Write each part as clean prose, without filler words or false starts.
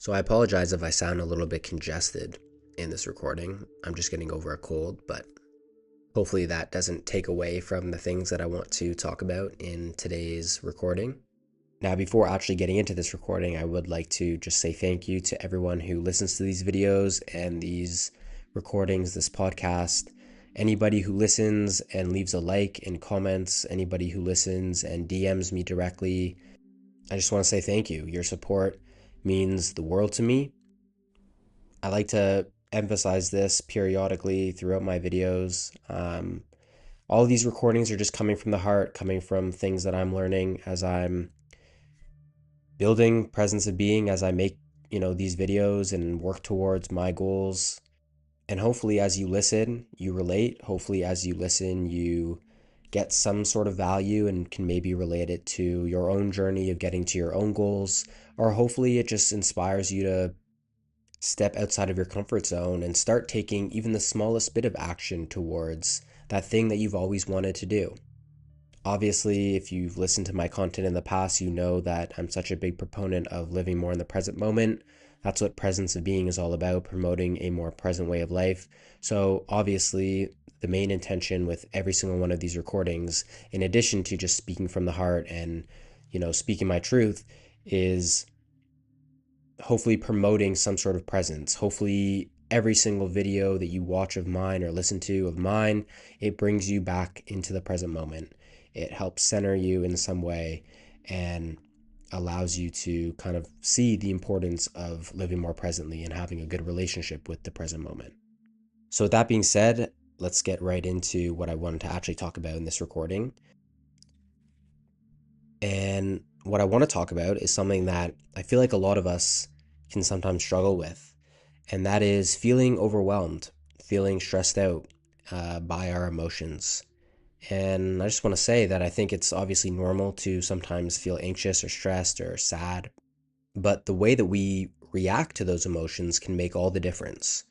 So I apologize if I sound a little bit congested in this recording. I'm just getting over a cold, but hopefully that doesn't take away from the things that I want to talk about in today's recording. Now, before actually getting into this recording, I would like to just say thank you to everyone who listens to these videos and these recordings, this podcast. Anybody who listens and leaves a like and comments, anybody who listens and DMs me directly, I just want to say thank you. Your support means the world to me. I like to emphasize this periodically throughout my videos. All of these recordings are just coming from the heart, coming from things that I'm learning as I'm building presence of being, as I make, these videos and work towards my goals. And hopefully as you listen, you relate. Hopefully as you listen, you get some sort of value and can maybe relate it to your own journey of getting to your own goals. Or hopefully it just inspires you to step outside of your comfort zone and start taking even the smallest bit of action towards that thing that you've always wanted to do. Obviously, if you've listened to my content in the past, you know that I'm such a big proponent of living more in the present moment. That's what presence of being is all about, promoting a more present way of life. So obviously, the main intention with every single one of these recordings, in addition to just speaking from the heart and, speaking my truth, is hopefully promoting some sort of presence. Hopefully every single video that you watch of mine or listen to of mine, it brings you back into the present moment. It helps center you in some way and allows you to kind of see the importance of living more presently and having a good relationship with the present moment. So with that being said, let's get right into what I wanted to actually talk about in this recording. And what I want to talk about is something that I feel like a lot of us can sometimes struggle with, and that is feeling overwhelmed, feeling stressed out by our emotions. And I just want to say that I think it's obviously normal to sometimes feel anxious or stressed or sad, but the way that we react to those emotions can make all the difference.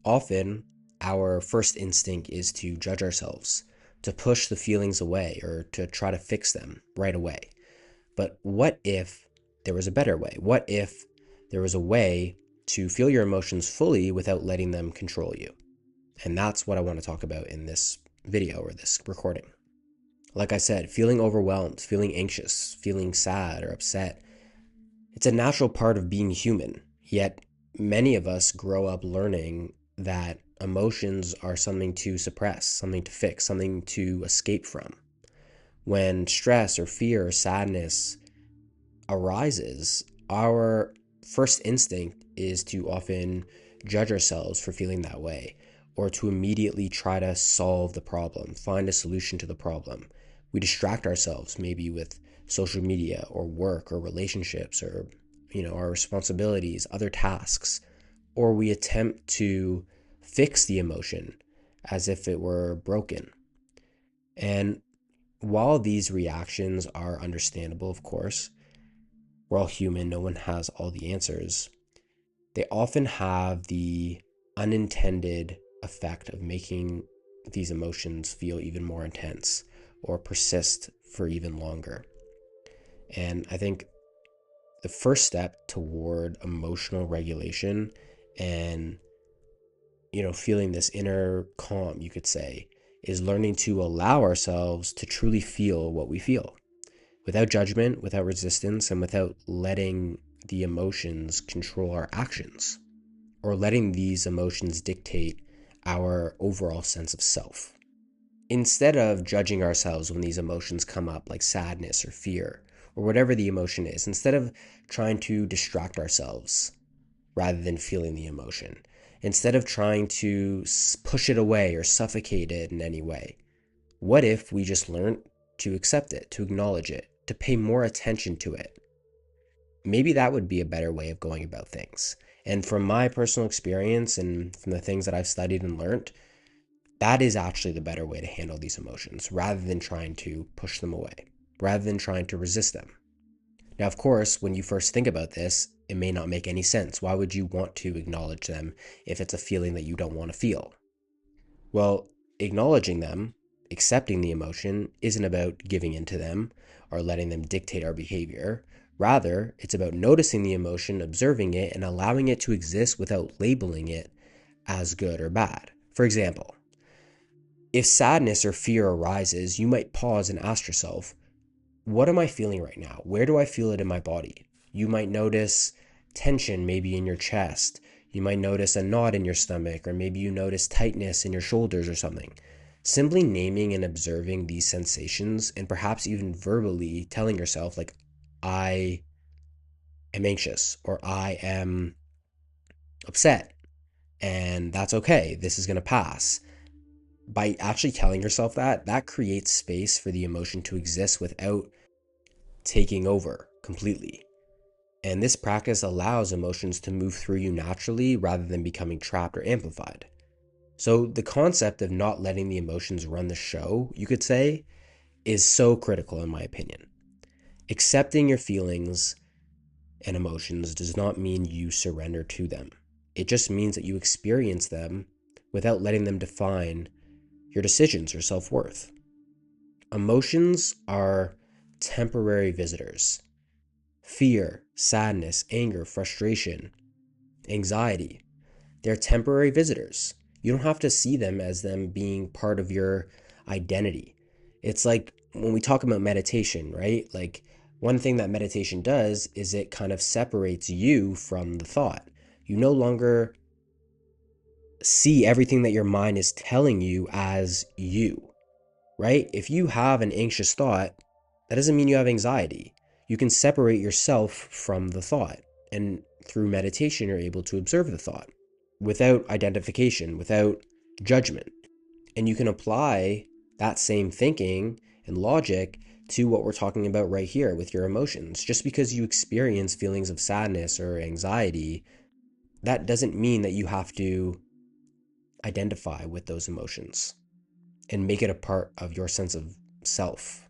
Often, our first instinct is to judge ourselves, to push the feelings away, or to try to fix them right away. But what if there was a better way? What if there was a way to feel your emotions fully without letting them control you? And that's what I want to talk about in this video or this recording. Like I said, feeling overwhelmed, feeling anxious, feeling sad or upset, it's a natural part of being human. Yet many of us grow up learning that emotions are something to suppress, something to fix, something to escape from. When stress or fear or sadness arises, our first instinct is to often judge ourselves for feeling that way, or to immediately try to solve the problem, find a solution to the problem. We distract ourselves maybe with social media or work or relationships or our responsibilities, other tasks, or we attempt to fix the emotion as if it were broken. And while these reactions are understandable, of course, we're all human, no one has all the answers. They often have the unintended effect of making these emotions feel even more intense or persist for even longer. And I think the first step toward emotional regulation and, feeling this inner calm, you could say, is learning to allow ourselves to truly feel what we feel without judgment, without resistance, and without letting the emotions control our actions or letting these emotions dictate our overall sense of self. Instead of judging ourselves when these emotions come up, like sadness or fear or whatever the emotion is, instead of trying to distract ourselves rather than feeling the emotion, instead of trying to push it away or suffocate it in any way, what if we just learned to accept it, to acknowledge it, to pay more attention to it? Maybe that would be a better way of going about things. And from my personal experience and from the things that I've studied and learned, that is actually the better way to handle these emotions rather than trying to push them away, rather than trying to resist them. Now, of course, when you first think about this, it may not make any sense. Why would you want to acknowledge them if it's a feeling that you don't want to feel? Well, acknowledging them, accepting the emotion, isn't about giving into them or letting them dictate our behavior. Rather, it's about noticing the emotion, observing it, and allowing it to exist without labeling it as good or bad. For example, if sadness or fear arises, you might pause and ask yourself, what am I feeling right now? Where do I feel it in my body? You might notice tension maybe in your chest. You might notice a knot in your stomach, or maybe you notice tightness in your shoulders or something. Simply naming and observing these sensations, and perhaps even verbally telling yourself, like, I am anxious, or I am upset, and that's okay. This is going to pass. By actually telling yourself that, that creates space for the emotion to exist without taking over completely. And this practice allows emotions to move through you naturally rather than becoming trapped or amplified. So, the concept of not letting the emotions run the show, you could say, is so critical in my opinion. Accepting your feelings and emotions does not mean you surrender to them. It just means that you experience them without letting them define your decisions or self worth. Emotions are temporary visitors. Fear, sadness, anger, frustration, anxiety, they're temporary visitors. You don't have to see them as them being part of your identity. It's like when we talk about meditation, right? Like one thing that meditation does is it kind of separates you from the thought. You no longer see everything that your mind is telling you as you, right? If you have an anxious thought, that doesn't mean you have anxiety. You can separate yourself from the thought. And through meditation, you're able to observe the thought without identification, without judgment. And you can apply that same thinking and logic to what we're talking about right here with your emotions. Just because you experience feelings of sadness or anxiety, that doesn't mean that you have to identify with those emotions and make it a part of your sense of self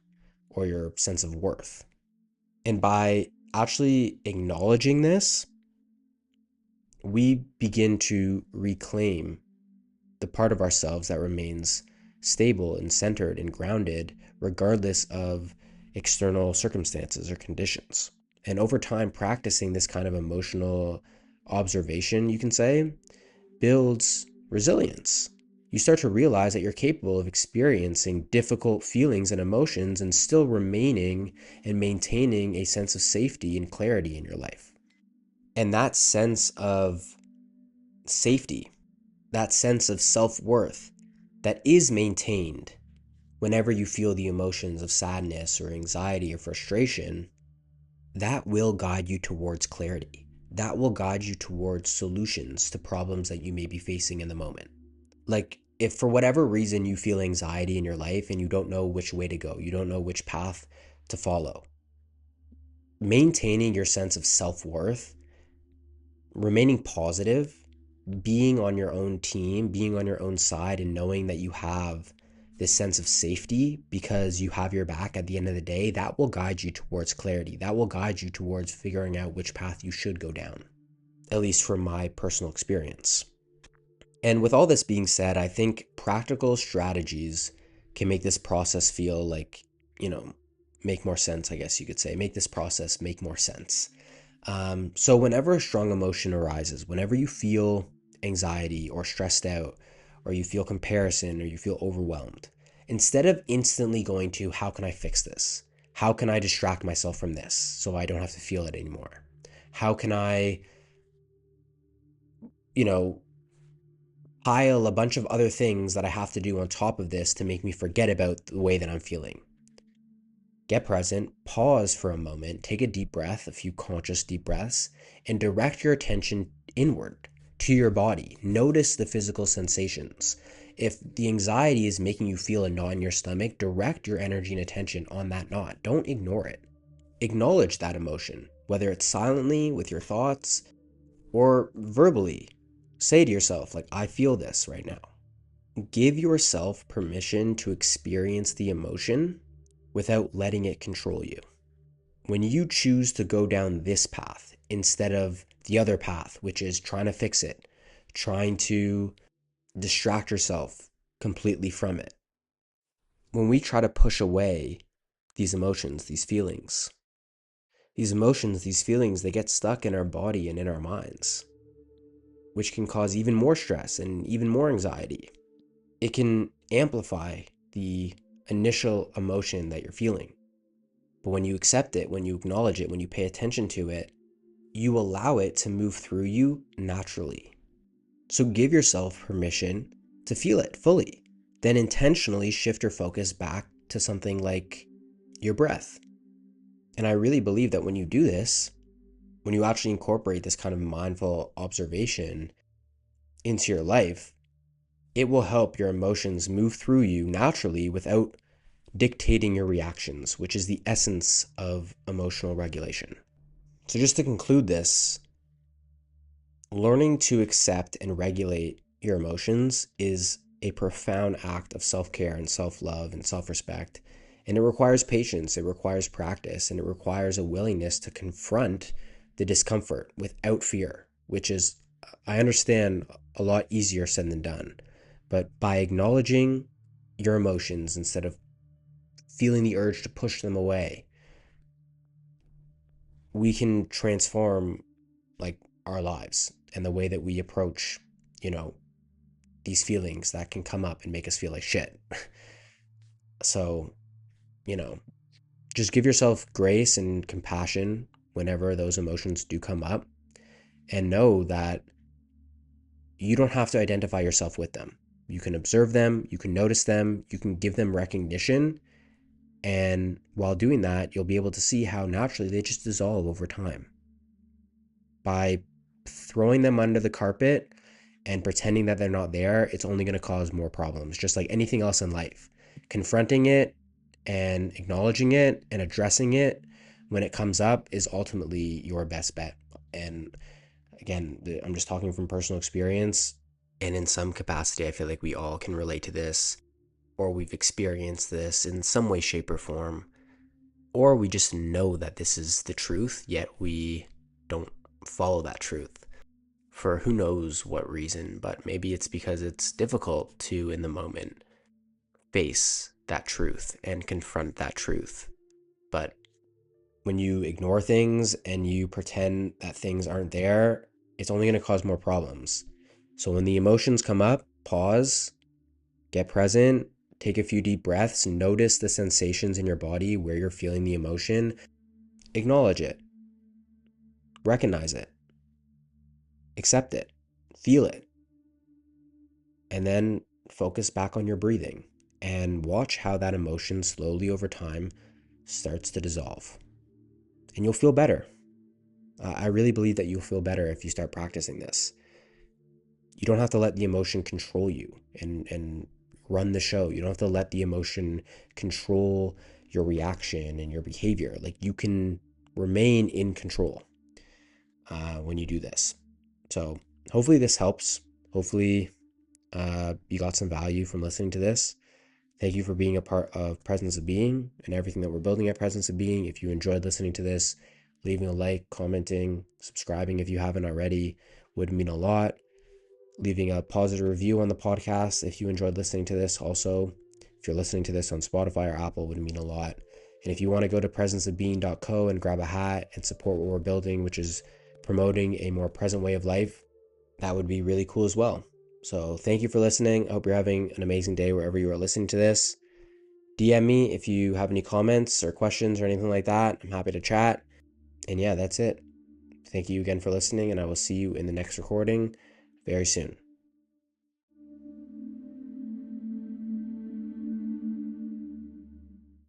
or your sense of worth. And by actually acknowledging this, we begin to reclaim the part of ourselves that remains stable and centered and grounded regardless of external circumstances or conditions. And over time, practicing this kind of emotional observation, you can say, builds resilience. You start to realize that you're capable of experiencing difficult feelings and emotions and still remaining and maintaining a sense of safety and clarity in your life. And that sense of safety, that sense of self-worth that is maintained whenever you feel the emotions of sadness or anxiety or frustration, that will guide you towards clarity. That will guide you towards solutions to problems that you may be facing in the moment. Like, if for whatever reason you feel anxiety in your life and you don't know which way to go, you don't know which path to follow, maintaining your sense of self-worth, remaining positive, being on your own team, being on your own side, and knowing that you have this sense of safety because you have your back at the end of the day, that will guide you towards clarity. That will guide you towards figuring out which path you should go down, at least from my personal experience. And with all this being said, I think practical strategies can make this process feel like, you know, make more sense, I guess you could say. Make this process make more sense. So whenever a strong emotion arises, whenever you feel anxiety or stressed out, or you feel comparison, or you feel overwhelmed, instead of instantly going to, how can I fix this? How can I distract myself from this so I don't have to feel it anymore? How can I, you know, pile a bunch of other things that I have to do on top of this to make me forget about the way that I'm feeling? Get present, pause for a moment, take a deep breath, a few conscious deep breaths, and direct your attention inward to your body. Notice the physical sensations. If the anxiety is making you feel a knot in your stomach, direct your energy and attention on that knot. Don't ignore it. Acknowledge that emotion, whether it's silently with your thoughts or verbally. Say to yourself, like, I feel this right now. Give yourself permission to experience the emotion without letting it control you. When you choose to go down this path instead of the other path, which is trying to fix it, trying to distract yourself completely from it, when we try to push away these emotions, these feelings, These emotions, these feelings, they get stuck in our body and in our minds, which can cause even more stress and even more anxiety. It can amplify the initial emotion that you're feeling. But when you accept it, when you acknowledge it, when you pay attention to it, you allow it to move through you naturally. So give yourself permission to feel it fully. Then intentionally shift your focus back to something like your breath. And I really believe that when you do this, when you actually incorporate this kind of mindful observation into your life, it will help your emotions move through you naturally without dictating your reactions, which is the essence of emotional regulation. So, just to conclude this, learning to accept and regulate your emotions is a profound act of self care and self love and self respect. And it requires patience, it requires practice, and it requires a willingness to confront the discomfort without fear, which is, I understand, a lot easier said than done. But by acknowledging your emotions instead of feeling the urge to push them away, we can transform like our lives and the way that we approach, you know, these feelings that can come up and make us feel like shit. So, you know, just give yourself grace and compassion whenever those emotions do come up, and know that you don't have to identify yourself with them. You can observe them, you can notice them, you can give them recognition, and while doing that, you'll be able to see how naturally they just dissolve over time. By throwing them under the carpet and pretending that they're not there, it's only going to cause more problems, just like anything else in life. Confronting it and acknowledging it and addressing it when it comes up is ultimately your best bet. And again, I'm just talking from personal experience. And in some capacity, I feel like we all can relate to this, or we've experienced this in some way, shape, or form, or we just know that this is the truth, yet we don't follow that truth for who knows what reason. But maybe it's because it's difficult to, in the moment, face that truth and confront that truth. But when you ignore things and you pretend that things aren't there, it's only going to cause more problems. So when the emotions come up, pause, get present, take a few deep breaths, notice the sensations in your body where you're feeling the emotion, acknowledge it, recognize it, accept it, feel it, and then focus back on your breathing and watch how that emotion slowly over time starts to dissolve. And you'll feel better. I really believe that you'll feel better if you start practicing this. You don't have to let the emotion control you and run the show. You don't have to let the emotion control your reaction and your behavior. Like, you can remain in control when you do this. So hopefully this helps. Hopefully you got some value from listening to this. Thank you for being a part of Presence of Being and everything that we're building at Presence of Being. If you enjoyed listening to this, leaving a like, commenting, subscribing if you haven't already would mean a lot. Leaving a positive review on the podcast if you enjoyed listening to this. Also, if you're listening to this on Spotify or Apple, would mean a lot. And if you want to go to presenceofbeing.co and grab a hat and support what we're building, which is promoting a more present way of life, that would be really cool as well. So thank you for listening. I hope you're having an amazing day wherever you are listening to this. DM me if you have any comments or questions or anything like that. I'm happy to chat. And yeah, that's it. Thank you again for listening, and I will see you in the next recording very soon.